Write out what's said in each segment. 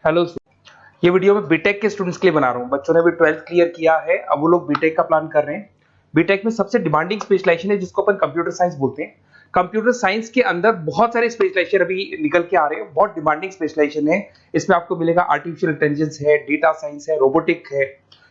Hello. ये video मैं BTech के स्टूडेंट्स के लिए बना रहा हूँ। बच्चों ने भी 12th क्लियर किया है, अब वो लोग बीटेक का प्लान कर रहे हैं। बीटेक में सबसे डिमांडिंग स्पेशलाइजेशन है जिसको अपन कंप्यूटर साइंस बोलते हैं। कंप्यूटर साइंस के अंदर बहुत सारे स्पेशलाइजेशन अभी निकल के आ रहे हैं, बहुत डिमांडिंग स्पेशलाइजेशन है। इसमें आपको मिलेगा आर्टिफिशियल इंटेलिजेंस है, डेटा साइंस है, रोबोटिक है,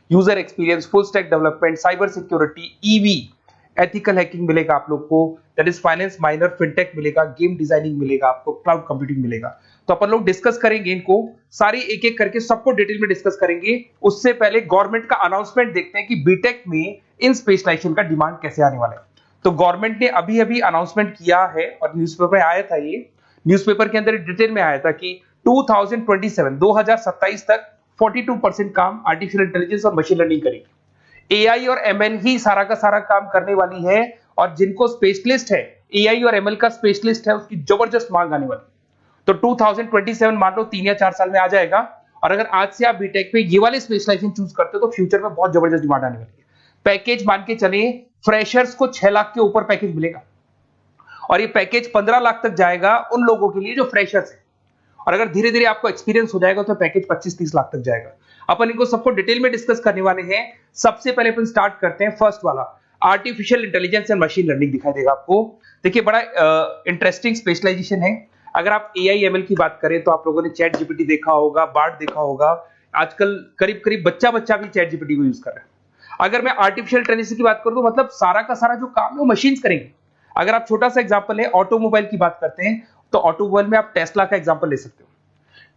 user experience, full stack development, cyber security, EV, ethical hacking मिलेगा आप लोग को, that is finance minor, fintech मिलेगा, गेम डिजाइनिंग मिलेगा, आपको क्लाउड कंप्यूटिंग मिलेगा। तो अपन लोग डिस्कस करेंगे इनको सारी एक एक करके, सबको डिटेल में डिस्कस करेंगे। उससे पहले गवर्नमेंट का अनाउंसमेंट देखते हैं कि बीटेक में इन स्पेशलाइजेशन का डिमांड कैसे आने वाला है। तो गवर्नमेंट ने अभी अभी अनाउंसमेंट किया है और न्यूज़पेपर में आया था, ये न्यूज़पेपर के अंदर डिटेल में आया था कि 2027 तक 42% काम आर्टिफिशियल इंटेलिजेंस और मशीन लर्निंग करेगी। एआई और एमएल ही सारा का सारा काम करने वाली है, और जिनको स्पेशलिस्ट है, एआई और एमएल का स्पेशलिस्ट है, उसकी जबरदस्त मांग आने वाली है। तो 2027 मान लो 3 या 4 साल में आ जाएगा। और अगर आज से आप बीटेक पे ये वाले स्पेशलाइजेशन चूज करते हो तो फ्यूचर में बहुत जबरदस्त डिमांड आने वाली है। पैकेज मान के चले, फ्रेशर्स को 6 लाख के ऊपर पैकेज मिलेगा, और ये पैकेज 15 लाख तक जाएगा उन लोगों के लिए जो फ्रेशर्स है। और अगर धीरे धीरे आपको एक्सपीरियंस हो जाएगा तो पैकेज 25-30 लाख तक जाएगा। अपन इनको सबको डिटेल में डिस्कस करने वाले हैं। सबसे पहले अपन स्टार्ट करते हैं फर्स्ट वाला, artificial intelligence and machine learning दिखाई देगा आपको। देखिए बड़ा इंटरेस्टिंग स्पेशलाइजेशन है। अगर आप एआई एमएल की बात करें तो आप लोगों ने चैट जीपीटी देखा होगा, बार्ड देखा होगा। आजकल करीब करीब बच्चा भी चैट जीपीटी को यूज कर रहा है। अगर मैं आर्टिफिशियल इंटेलिजेंस की बात करूं तो मतलब सारा का सारा जो काम है वो मशीन्स करेंगे। अगर आप छोटा सा एग्जांपल है, ऑटोमोबाइल की बात करते हैं तो ऑटोमोबाइल में आप टेस्ला का एग्जांपल ले सकते हो।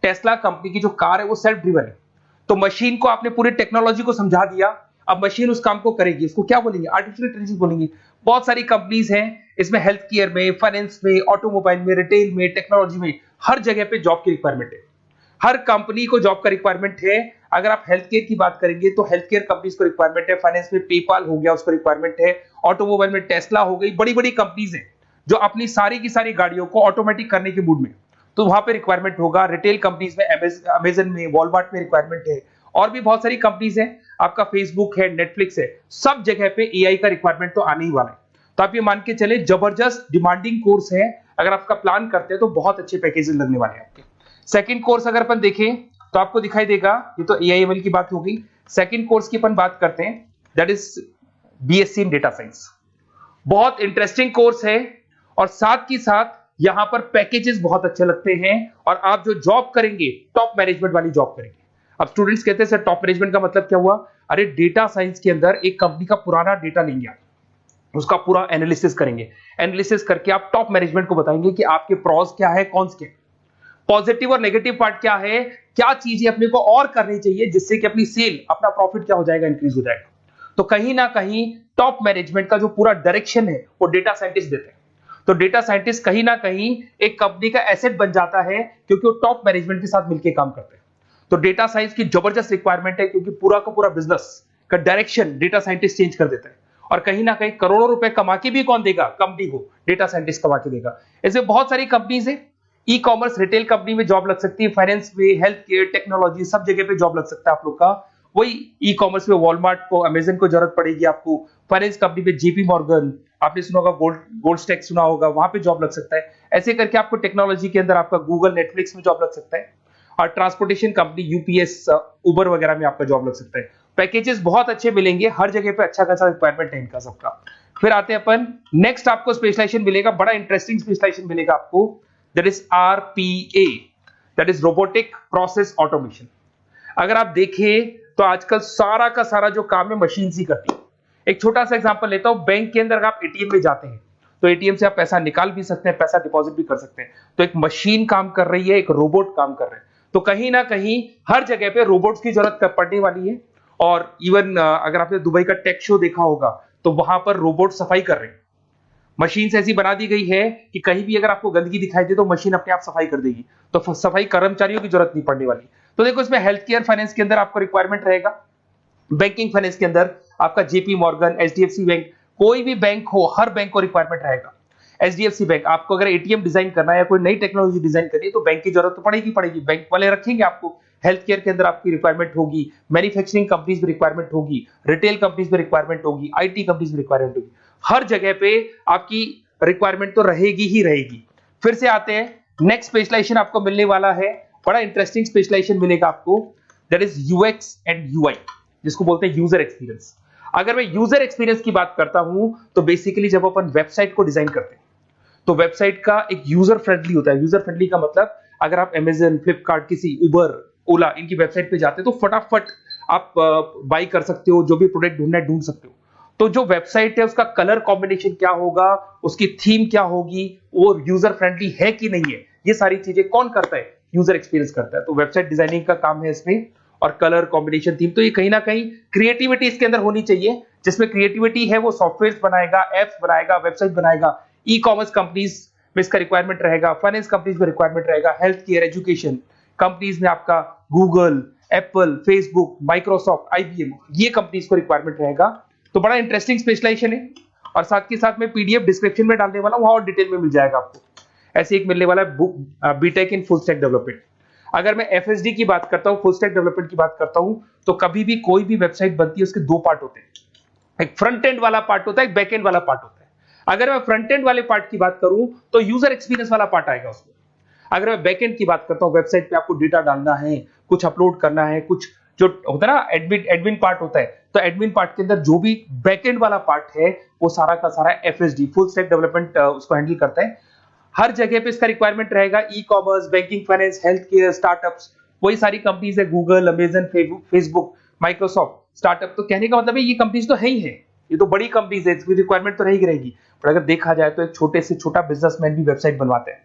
टेस्ला कंपनी की जो कार है वो सेल्फ ड्रिवन है। तो मशीन को आपने पूरी टेक्नोलॉजी को समझा दिया, अब मशीन उस काम को करेगी। इसको क्या बोलेंगे? आर्टिफिशियल इंटेलिजेंस बोलेंगे। बहुत सारी कंपनीज हैं इसमें, हेल्थ केयर में, फाइनेंस में, ऑटोमोबाइल में, रिटेल में, टेक्नोलॉजी में, हर जगह पे जॉब की रिक्वायरमेंट है। हर कंपनी को जॉब का रिक्वायरमेंट है। अगर आप हेल्थ केयर की बात करेंगे तो हेल्थ केयर कंपनीज को रिक्वायरमेंट है, फाइनेंस में पेपाल हो गया उसको रिक्वायरमेंट है, ऑटोमोबाइल में टेस्ला हो गई, बड़ी बड़ी कंपनीज हैं जो अपनी सारी की सारी गाड़ियों को ऑटोमेटिक करने के मूड में, तो वहां पे रिक्वायरमेंट होगा। रिटेल कंपनीज में अमेजन में, वॉलमार्ट में रिक्वायरमेंट है, और भी बहुत सारी कंपनीज हैं, आपका फेसबुक है, नेटफ्लिक्स है, सब जगह पे एआई का रिक्वायरमेंट तो आने ही वाला है। तो आप ये मान के चले जबरदस्त डिमांडिंग कोर्स है। अगर आपका प्लान करते हैं तो बहुत अच्छे पैकेजेस लगने वाले हैं आपके। सेकंड कोर्स अगर अपन देखें तो आपको दिखाई देगा, ये तो एआई एमएल की बात हो गई। सेकंड कोर्स की अपन बात करते हैं, that is BSc in data science. बहुत इंटरेस्टिंग कोर्स है, और साथ की साथ यहां पर पैकेजेस बहुत अच्छे लगते हैं, और आप जो जॉब करेंगे टॉप मैनेजमेंट वाली जॉब करेंगे। अब स्टूडेंट्स कहते हैं सर टॉप मैनेजमेंट का मतलब क्या हुआ? अरे डेटा साइंस के अंदर एक कंपनी का पुराना डेटा लेंगे आप, उसका पूरा एनालिसिस करेंगे, एनालिसिस करके आप टॉप मैनेजमेंट को बताएंगे कि आपके प्रॉस क्या है, कॉन्स क्या है, पॉजिटिव और नेगेटिव पार्ट क्या है, क्या चीजें अपने को और करनी चाहिए जिससे कि अपनी सेल, अपना प्रॉफिट क्या हो जाएगा, इंक्रीज हो जाएगा। तो कहीं ना कहीं टॉप मैनेजमेंट का जो पूरा डायरेक्शन है वो डेटा साइंटिस्ट देते हैं। तो डेटा साइंटिस्ट कहीं ना कहीं एक कंपनी का एसेट बन जाता है, क्योंकि वो टॉप मैनेजमेंट के साथ मिलकर काम करते हैं। तो डेटा साइंस की जबरदस्त रिक्वायरमेंट है, क्योंकि पूरा का पूरा बिजनेस का डायरेक्शन डेटा साइंटिस्ट चेंज कर देता है। और कहीं ना कहीं करोड़ों रुपए कमा के भी कौन देगा? कंपनी को डेटा साइंटिस्ट कमा के देगा। ऐसे बहुत सारी कंपनीज है, ई कॉमर्स, रिटेल कंपनी में जॉब लग सकती है, फाइनेंस में, हेल्थ केयर, टेक्नोलॉजी, सब जगह पे जॉब लग सकता है आप लोग का। वही ई कॉमर्स में वॉलमार्ट को, अमेजन को जरूरत पड़ेगी आपको। फाइनेंस कंपनी में जेपी मॉर्गन, आपने सुना होगा, गोल्ड स्टैक सुना होगा, वहां पे जॉब लग सकता है। ऐसे करके आपको टेक्नोलॉजी के अंदर आपका गूगल, नेटफ्लिक्स में जॉब लग सकता है। और ट्रांसपोर्टेशन कंपनी, यूपीएस, उबर वगैरह में आपका जॉब लग सकता है। पैकेजेस बहुत अच्छे मिलेंगे, हर जगह पे अच्छा खासा रिक्वायरमेंट है इनका सबका। फिर आते हैं अपन नेक्स्ट, आपको स्पेशलाइजेशन मिलेगा, बड़ा इंटरेस्टिंग स्पेशलाइजेशन मिलेगा आपको, that is RPA, that is robotic process automation. अगर आप देखें तो आजकल सारा का सारा जो काम है मशीन ही करती है। एक छोटा सा एग्जांपल लेता हूं, बैंक के अंदर अगर आप एटीएम में जाते हैं तो एटीएम से आप पैसा निकाल भी सकते हैं, पैसा डिपॉजिट भी कर सकते हैं। तो एक मशीन काम कर रही है, एक रोबोट काम कर रहे हैं। तो कहीं ना कहीं हर जगह पे रोबोट्स की जरूरत पड़ने वाली है। और इवन अगर आपने दुबई का टेक शो देखा होगा तो वहां पर रोबोट सफाई कर रहे हैं। मशीन ऐसी बना दी गई है कि कहीं भी अगर आपको गंदगी दिखाई दे तो मशीन अपने आप सफाई कर देगी। तो सफाई कर्मचारियों की जरूरत नहीं पड़ने वाली। तो देखो इसमें हेल्थ केयर, फाइनेंस के अंदर आपको रिक्वायरमेंट रहेगा, बैंकिंग फाइनेंस के अंदर आपका जेपी मॉर्गन, एचडीएफसी बैंक, कोई भी बैंक हो, हर बैंक को रिक्वायरमेंट रहेगा। एचडीएफसी बैंक, आपको अगर एटीएम डिजाइन करना है या कोई नई टेक्नोलॉजी डिजाइन करनी है तो बैंक की जरूरत तो पड़ेगी, बैंक वाले रखेंगे आपको। हेल्थ केयर के अंदर आपकी रिक्वायरमेंट होगी, मैन्युफैक्चरिंग कंपनीज में रिक्वायरमेंट होगी, रिटेल कंपनीज में रिक्वायरमेंट होगी, आईटी कंपनीज में रिक्वायरमेंट होगी। हर जगह पे आपकी रिक्वायरमेंट तो रहेगी ही रहेगी। फिर से आते हैं, नेक्स्ट स्पेशलाइजेशन आपको मिलने वाला है बड़ा इंटरेस्टिंग स्पेशलाइजेशन मिलेगा आपको, that is UX and UI, जिसको बोलते हैं यूजर एक्सपीरियंस। अगर मैं यूजर एक्सपीरियंस की बात करता हूं तो बेसिकली जब अपन वेबसाइट को डिजाइन करते हैं तो वेबसाइट का एक यूजर फ्रेंडली होता है। यूजर फ्रेंडली का मतलब अगर आप अमेजन, फ्लिपकार्ट, किसी उबर, ओला इनकी वेबसाइट पे जाते हैं तो फटाफट आप बाई कर सकते हो, जो भी प्रोडक्ट ढूंढना है ढूंढ सकते हो। तो जो वेबसाइट है उसका कलर कॉम्बिनेशन क्या होगा, उसकी थीम क्या होगी, वो यूजर फ्रेंडली है कि नहीं है, ये सारी चीजें कौन करता है, यूजर एक्सपीरियंस करता है। तो वेबसाइट डिजाइनिंग का काम है इसमें, और कलर कॉम्बिनेशन, थीम, तो ये कहीं ना कहीं क्रिएटिविटी इसके अंदर होनी चाहिए। जिसमें क्रिएटिविटी है वो सॉफ्टवेयर बनाएगा, एप्स बनाएगा, वेबसाइट बनाएगा। ई कॉमर्स कंपनीज में इसका रिक्वायरमेंट रहेगा, फाइनेंस कंपनीज में रिक्वायरमेंट रहेगा, हेल्थ केयर, एजुकेशन कंपनीज में आपका Google, Apple, Facebook, Microsoft, IBM, ये कंपनीज को रिक्वायरमेंट रहेगा। तो बड़ा इंटरेस्टिंग स्पेशलाइजेशन है, और साथ के साथ में पीडीएफ डिस्क्रिप्शन में डालने वाला हूं, वहां और डिटेल में मिल जाएगा आपको। ऐसे एक मिलने वाला है book, BTech in full stack development. अगर मैं एफएसडी की बात करता हूं, फुल स्टैक डेवलपमेंट की बात करता हूं, तो कभी भी कोई भी वेबसाइट बनती है उसके दो पार्ट होते हैं, एक फ्रंट एंड वाला पार्ट होता है, एक बैक एंड वाला पार्ट होता है। अगर मैं फ्रंट एंड वाले पार्ट की बात करूं तो यूजर एक्सपीरियंस वाला पार्ट आएगा उसमें। अगर मैं बैक एंड की बात करता हूं, वेबसाइट पे आपको डेटा डालना है, कुछ अपलोड करना है, कुछ जो होता है ना एडमिन पार्ट होता है, तो एडमिन पार्ट के अंदर जो भी बैक एंड वाला पार्ट है वो सारा का सारा एफएसडी, फुल स्टैक डेवलपमेंट, उसको हैंडल करता है। हर जगह पे इसका रिक्वायरमेंट रहेगा। E commerce, banking, finance, health care, startups, वही सारी कंपनीज है, Google, Amazon, Facebook, Microsoft, startup. तो कहने का मतलब है ये कंपनीज तो है ही है, ये तो बड़ी कंपनीज है, इसकी रिक्वायरमेंट तो रहेगी रहेगी। पर अगर देखा जाए तो एक छोटे से छोटा बिजनेसमैन भी वेबसाइट बनवाते हैं।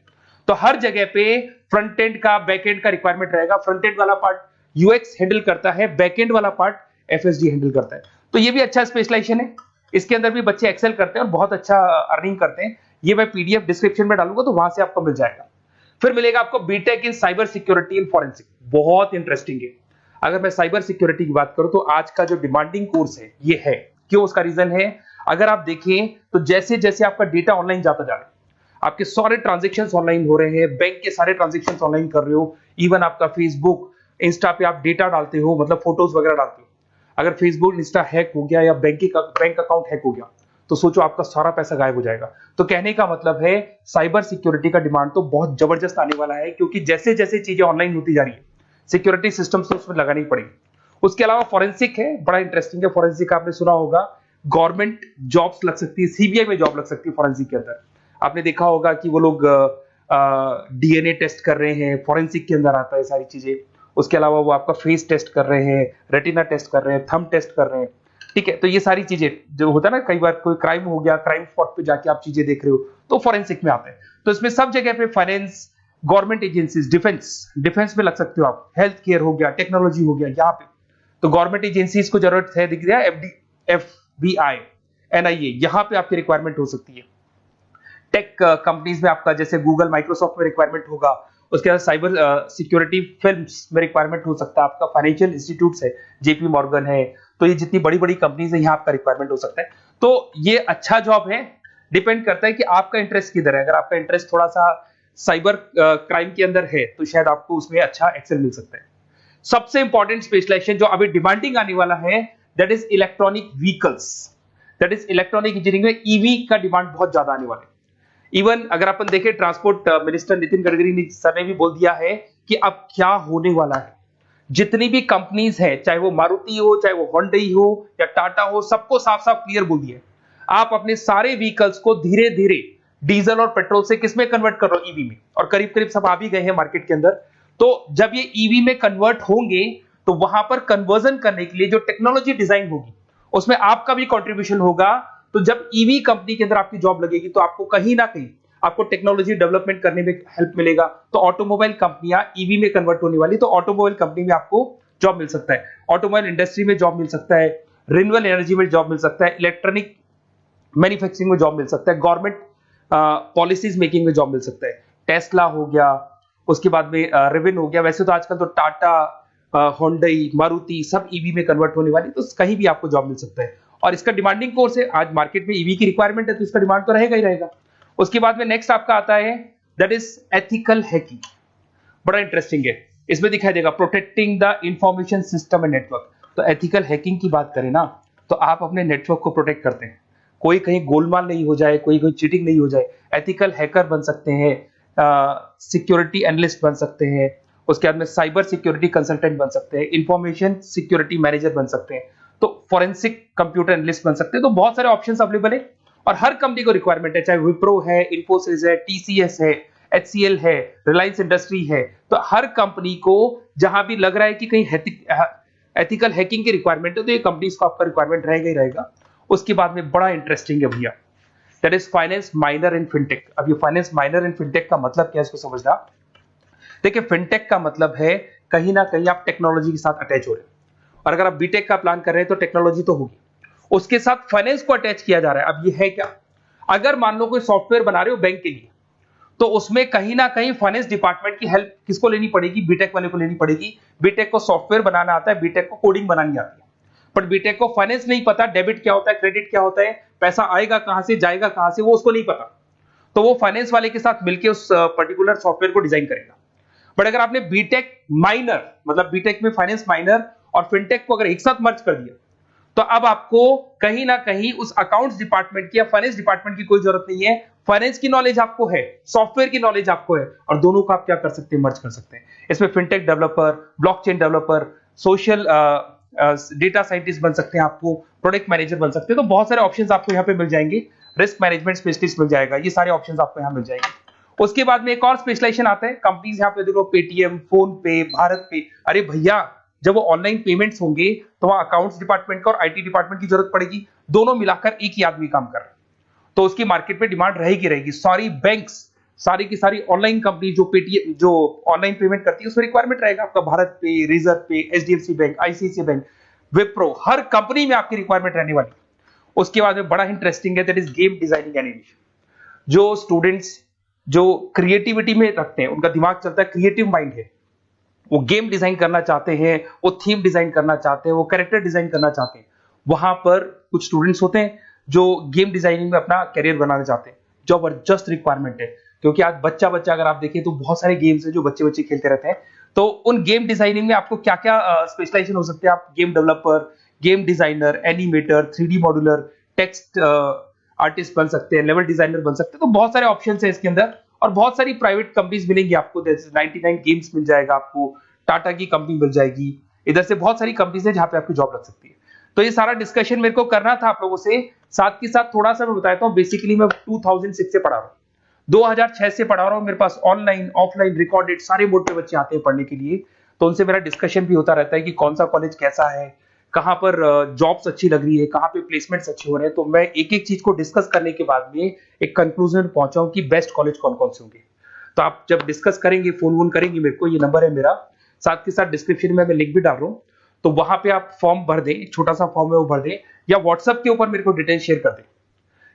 तो हर जगह पे फ्रंट एंड का, बैक एंड का रिक्वायरमेंट रहेगा। फ्रंट एंड वाला पार्ट यूएक्स हैंडल करता है, बैक एंड वाला पार्ट एफएसडी हैंडल करता है। तो ये भी अच्छा स्पेशलाइजेशन है, इसके अंदर भी बच्चे एक्सेल करते हैं और बहुत अच्छा अर्निंग करते हैं। ये मैं पीडीएफ डिस्क्रिप्शन में डालूंगा तो वहां से आपको मिल जाएगा। फिर मिलेगा आपको BTech in cyber security and forensic, बहुत इंटरेस्टिंग है। अगर मैं साइबर सिक्योरिटी की बात करूं तो आज का जो डिमांडिंग कोर्स है ये है। क्यों? उसका रीजन है, अगर आप देखें तो जैसे जैसे आपका डेटा ऑनलाइन जाता जा रहा है, आपके सारे ट्रांजेक्शंस ऑनलाइन हो रहे हैं, बैंक के सारे ट्रांजेक्शंस ऑनलाइन कर रहे हो, इवन आपका फेसबुक, इंस्टा पे आप डेटा डालते हो, मतलब फोटोज वगैरह डालते हो। अगर फेसबुक, इंस्टा हैक हो गया या बैंक अकाउंट हैक हो गया तो सोचो आपका सारा पैसा गायब हो जाएगा। तो कहने का मतलब है साइबर सिक्योरिटी का डिमांड तो बहुत जबरदस्त आने वाला है, क्योंकि जैसे जैसे चीजें ऑनलाइन होती जा रही है सिक्योरिटी सिस्टम्स तो उसमें लगानी पड़ेगी। उसके अलावा फॉरेंसिक है, बड़ा इंटरेस्टिंग है। फॉरेंसिक आपने सुना होगा, गवर्नमेंट जॉब्स लग सकती है, सीबीआई में जॉब लग सकती है फॉरेंसिक के अंदर। आपने देखा होगा कि वो लोग डीएनए टेस्ट कर रहे हैं, फॉरेंसिक के अंदर आता है सारी चीजें। उसके अलावा वो आपका फेस टेस्ट कर रहे हैं, रेटिना टेस्ट कर रहे हैं, थंब टेस्ट कर रहे हैं, ठीक है। तो ये सारी चीजें जो होता है ना, कई बार कोई क्राइम हो गया, क्राइम स्पॉट पे जाके आप चीजें देख रहे हो तो फॉरेंसिक में आते हैं। तो इसमें सब जगह पे फाइनेंस, गवर्नमेंट एजेंसीज, डिफेंस में लग सकते हो आप, हेल्थ केयर हो गया, टेक्नोलॉजी हो गया, यहाँ पे तो गवर्नमेंट एजेंसीज को जरूरत है, दिख गया एफबीआई, एनआईए, यहाँ पे आपकी रिक्वायरमेंट हो सकती है। टेक कंपनीज में आपका जैसे गूगल, माइक्रोसॉफ्ट में रिक्वायरमेंट होगा। उसके बाद साइबर सिक्योरिटी फिल्म्स में रिक्वायरमेंट हो सकता है आपका, फाइनेंशियल इंस्टीट्यूट्स है, जेपी मॉर्गन है, तो ये जितनी बड़ी बड़ी कंपनीज है यहाँ आपका रिक्वायरमेंट हो सकता है। तो ये अच्छा जॉब है, डिपेंड करता है कि आपका इंटरेस्ट किधर है। अगर आपका इंटरेस्ट थोड़ा सा साइबर क्राइम के अंदर है तो शायद आपको उसमें अच्छा एक्सेल मिल सकता है। सबसे इंपॉर्टेंट स्पेशलाइजेशन जो अभी डिमांडिंग आने वाला है, that is electronic vehicles, that is electronic engineering में ईवी का डिमांड बहुत ज्यादा आने वाला है। इवन अगर अपन देखें, transport minister Nitin Gadkari sir ने भी बोल दिया है कि अब क्या होने वाला है, जितनी भी कंपनीज है, चाहे वो मारुति हो, चाहे वो होंडई हो या टाटा हो, सबको साफ साफ क्लियर बोल दिया, आप अपने सारे व्हीकल्स को धीरे धीरे डीजल और पेट्रोल से किसमें कन्वर्ट कर रहे हो, ईवी में। और करीब करीब सब आ भी गए हैं मार्केट के अंदर। तो जब ये ईवी में कन्वर्ट होंगे तो वहां पर कन्वर्जन करने के लिए जो टेक्नोलॉजी डिजाइन होगी उसमें आपका भी कंट्रीब्यूशन होगा। तो जब ईवी कंपनी के अंदर आपकी जॉब लगेगी तो आपको कहीं ना कहीं आपको टेक्नोलॉजी डेवलपमेंट करने में हेल्प मिलेगा। तो ऑटोमोबाइल कंपनियां ईवी में कन्वर्ट होने वाली, तो ऑटोमोबाइल कंपनी में आपको जॉब मिल सकता है, ऑटोमोबाइल इंडस्ट्री में जॉब मिल सकता है, रिन्यूएबल एनर्जी में जॉब मिल सकता है, इलेक्ट्रॉनिक मैन्युफैक्चरिंग में जॉब मिल सकता है, गवर्नमेंट पॉलिसीज मेकिंग में जॉब मिल सकता है। टेस्ला हो गया, उसके बाद में रिविन हो गया। वैसे तो आजकल तो टाटा, होंडई, मारुति सब ईवी में कन्वर्ट होने वाली, तो कहीं भी आपको जॉब मिल सकता है। और इसका डिमांडिंग कोर्स है, आज मार्केट में ईवी की रिक्वायरमेंट है तो इसका डिमांड तो रहेगा ही रहेगा। उसके बाद में नेक्स्ट आपका आता है, दैट इज एथिकल हैकिंग, बड़ा इंटरेस्टिंग है। इसमें दिखाई देगा protecting the information system and network. तो एथिकल हैकिंग की बात करें ना, तो आप अपने नेटवर्क को प्रोटेक्ट करते हैं, कोई कहीं गोलमाल नहीं हो जाए, कोई चीटिंग नहीं हो जाए। एथिकल हैकर बन सकते हैं, सिक्योरिटी एनालिस्ट बन सकते हैं, उसके बाद में साइबर सिक्योरिटी कंसल्टेंट बन सकते हैं, इंफॉर्मेशन सिक्योरिटी मैनेजर बन सकते हैं, तो फॉरेंसिक कंप्यूटर एनालिस्ट बन सकते हैं। तो बहुत सारे ऑप्शंस अवेलेबल है और हर कंपनी को रिक्वायरमेंट है, चाहे विप्रो है, इन्फोसिस है, टीसीएस है, एचसीएल है, रिलायंस इंडस्ट्री है। तो हर कंपनी को जहां भी लग रहा है कि कहीं एथिकल हैकिंग की रिक्वायरमेंट है तो ये कंपनीज को आपका रिक्वायरमेंट रहेगा ही रहेगा। उसके बाद में बड़ा इंटरेस्टिंग है भैया, that is finance minor in fintech. अब ये फाइनेंस माइनर इन फिनटेक का मतलब क्या है इसको समझना। देखिए फिनटेक का मतलब है कहीं ना कहीं आप टेक्नोलॉजी के साथ अटैच हो रहे हैं, और अगर आप बीटेक का प्लान कर रहे हैं तो टेक्नोलॉजी तो होगी, उसके साथ फाइनेंस को अटैच किया जा रहा है। अब ये है क्या, अगर मान लो कोई सॉफ्टवेयर बना रहे हो बैंक के लिए, तो उसमें कहीं ना कहीं फाइनेंस डिपार्टमेंट की हेल्प किसको लेनी पड़ेगी, बीटेक वाले को लेनी पड़ेगी। बीटेक को सॉफ्टवेयर बनाना आता है, बीटेक को कोडिंग बनानी आती है, बट बीटेक को फाइनेंस नहीं पता, डेबिट क्या होता है, क्रेडिट क्या होता है, पैसा आएगा कहां से जाएगा कहां से, वो उसको नहीं पता। तो वो फाइनेंस वाले के साथ मिलकर उस पर्टिकुलर सॉफ्टवेयर को डिजाइन करेगा। बट अगर आपने बीटेक माइनर मतलब बीटेक में फाइनेंस माइनर और फिनटेक को अगर एक साथ मर्ज कर दिया, तो अब आपको कहीं ना कहीं उस अकाउंट्स डिपार्टमेंट की या फाइनेंस डिपार्टमेंट की कोई जरूरत नहीं है। फाइनेंस की नॉलेज आपको है, सॉफ्टवेयर की नॉलेज आपको है, और दोनों को आप क्या कर सकते हैं, मर्ज कर सकते हैं। इसमें fintech developer, blockchain developer, social data scientist बन सकते हैं, आपको प्रोडक्ट मैनेजर बन सकते हैं। तो बहुत सारे ऑप्शंस आपको यहाँ पे मिल जाएंगे, रिस्क मैनेजमेंट स्पेशलिस्ट मिल जाएगा, ये सारे ऑप्शंस आपको यहाँ मिल जाएंगे। उसके बाद में एक और स्पेशलाइजेशन आता है, कंपनीज यहाँ पे देखो पेटीएम, फोन पे, भारत पे। अरे भैया जब वो ऑनलाइन पेमेंट्स होंगे तो वहां अकाउंट्स डिपार्टमेंट का और आईटी डिपार्टमेंट की जरूरत पड़ेगी, दोनों मिलाकर एक ही आदमी काम कर रहा है, तो उसकी मार्केट में डिमांड रहेगी रहेगी। सारी बैंक्स, सारी की सारी ऑनलाइन कंपनी जो पेटीएम जो ऑनलाइन पेमेंट करती है उसमें रिक्वायरमेंट रहेगा आपका, भारत पे, Razorpay, HDFC bank, ICICI bank, Wipro, हर कंपनी में आपकी रिक्वायरमेंट रहने वाली। उसके बाद में बड़ा इंटरेस्टिंग है, that is game designing animation. जो स्टूडेंट्स जो क्रिएटिविटी में रखते हैं, उनका दिमाग चलता है, क्रिएटिव माइंड है, वो गेम डिजाइन करना चाहते हैं, वो थीम डिजाइन करना चाहते हैं, वो कैरेक्टर डिजाइन करना चाहते हैं, वहां पर कुछ स्टूडेंट्स होते हैं जो गेम डिजाइनिंग में अपना करियर बनाना चाहते हैं। जबरदस्त रिक्वायरमेंट है, क्योंकि आज बच्चा बच्चा अगर आप देखें तो बहुत सारे गेम्स हैं जो बच्चे बच्चे खेलते रहते हैं। तो उन गेम डिजाइनिंग में आपको क्या क्या स्पेशलाइजेशन हो सकते हैं, आप game developer, game designer, animator, 3D modular, text artist बन सकते हैं, लेवल डिजाइनर बन सकते हैं। तो बहुत सारे ऑप्शंस हैं इसके अंदर, और बहुत सारी प्राइवेट कंपनीज मिलेंगी आपको, जैसे 99 गेम्स मिल जाएगा आपको, टाटा की कंपनी मिल जाएगी, इधर से बहुत सारी कंपनीज है जहां पे आपकी जॉब लग सकती है। तो ये सारा डिस्कशन मेरे को करना था आप लोगों से, साथ के साथ थोड़ा सा मैं बताता हूँ। बेसिकली मैं 2006 से पढ़ा रहा हूँ, 2006 से पढ़ा रहा हूँ। मेरे पास ऑनलाइन ऑफलाइन रिकॉर्डेड सारे मोड पे बच्चे आते हैं पढ़ने के लिए, तो उनसे मेरा डिस्कशन भी होता रहता है कि कौन सा कॉलेज कैसा है, कहाँ पर जॉब्स अच्छी लग रही है, कहाँ पे प्लेसमेंट्स अच्छे हो रहे हैं। तो मैं एक एक चीज को डिस्कस करने के बाद में एक कंक्लूजन पहुंचा हूं कि बेस्ट कॉलेज कौन कौन से होंगे। तो आप जब डिस्कस करेंगे, फोन वोन करेंगे मेरे को, ये नंबर है मेरा, साथ के साथ डिस्क्रिप्शन में मैं लिंक भी डाल रहा हूँ, तो वहां पे आप फॉर्म भर दें, एक छोटा सा फॉर्म है वो भर दें, या व्हाट्सएप के ऊपर मेरे को डिटेल शेयर कर दें,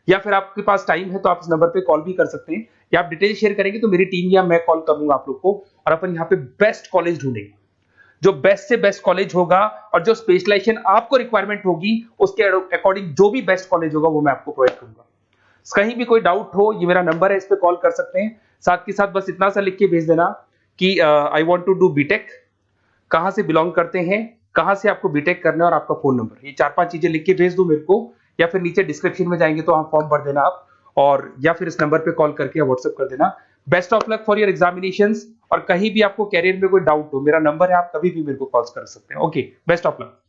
या फिर आपके पास टाइम है तो आप इस नंबर पे कॉल भी कर सकते हैं, या आप डिटेल शेयर करेंगे तो मेरी टीम या मैं कॉल करूंगा आप लोग को, और अपन यहाँ पे बेस्ट कॉलेज ढूंढेंगे। जो बेस्ट से बेस्ट कॉलेज होगा और जो स्पेशलाइजेशन आपको रिक्वायरमेंट होगी उसके अकॉर्डिंग जो भी बेस्ट कॉलेज होगा वो मैं आपको प्रोवाइड करूंगा। कहीं भी कोई डाउट हो, ये मेरा नंबर है, इस पे कॉल कर सकते हैं। साथ के साथ बस इतना सा लिख के भेज देना कि I want to do BTech, कहां से बिलोंग करते हैं, कहां से आपको बीटेक करना है, और आपका फोन नंबर, ये 4-5 चीजें लिख के भेज दो मेरे को, या फिर नीचे डिस्क्रिप्शन में जाएंगे तो आप फॉर्म भर देना आप, और या फिर इस नंबर पे कॉल करके या व्हाट्सएप कर देना। Best of luck for your examinations, और कहीं भी आपको कैरियर में कोई डाउट हो, मेरा नंबर है, आप कभी भी मेरे को कॉल कर सकते हैं। Okay, best of luck.